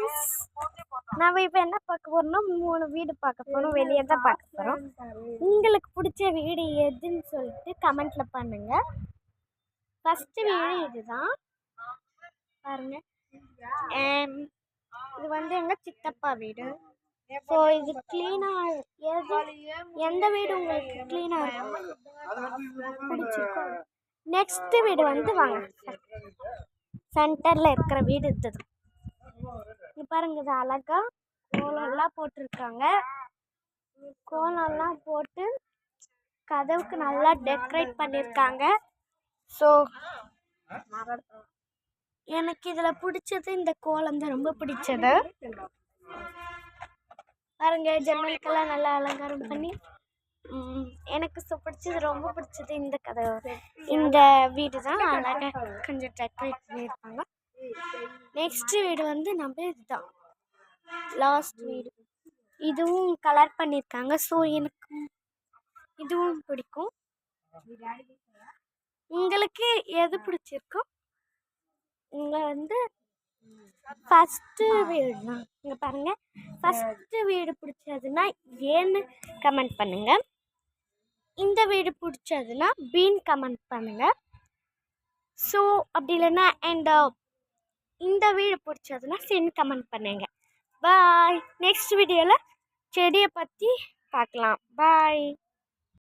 Friends, நம்ம இப்போ என்ன பார்க்க போறோம்னா 3 வீடு பார்க்க போறோம். வெளியே தான் பார்க்க போறோம். உங்களுக்கு பிடிச்ச வீடு எதுன்னு சொல்லிட்டு கமெண்ட்ல பண்ணுங்க. ஃபர்ஸ்ட் வீடு இதுதான் பாருங்க. இது வந்து எங்க சித்தப்பா வீடு. ஸோ இது கிளீனா எந்த வீடு உங்களுக்கு கிளீனா பிடிச்சிருக்கோம். நெக்ஸ்ட் வீடு வந்து வாங்க, சென்டர்ல இருக்கிற வீடு இதுதான். பாருங்க, இது அழகா கோலம்லாம் போட்டிருக்காங்க. கோலம்லாம் போட்டு கதவுக்கு நல்லா டெக்கரேட் பண்ணியிருக்காங்க. ஸோ எனக்கு இதில் பிடிச்சது இந்த கோலம் தான் ரொம்ப பிடிச்சது. பாருங்க, ஜன்னலுக்கெல்லாம் நல்லா அலங்காரம் பண்ணி எனக்கு பிடிச்சது, ரொம்ப பிடிச்சது இந்த கதவு, இந்த வீடு தான் அழகாக கொஞ்சம் டெக்கரேட் பண்ணியிருப்பாங்க. நெக்ஸ்ட் வீடு வந்து நம்ம இதுதான் லாஸ்ட் வீடு. இதுவும் கலர் பண்ணியிருக்காங்க. ஸோ எனக்கு இதுவும் பிடிக்கும். உங்களுக்கு எது பிடிச்சிருக்கோ? இங்கே வந்து ஃபஸ்ட்டு வீடு தான். இங்கே பாருங்கள், ஃபஸ்ட்டு வீடு பிடிச்சதுன்னா ஏன்னு கமெண்ட் பண்ணுங்கள். இந்த வீடு பிடிச்சதுன்னா பீன் கமெண்ட் பண்ணுங்கள். ஸோ அப்படி இல்லைன்னா இந்த வீடு பிடிச்சதுன்னா சென் கமெண்ட் பண்ணுங்க. பாய். நெக்ஸ்ட் வீடியோவில் செடியை பற்றி பார்க்கலாம். பாய்.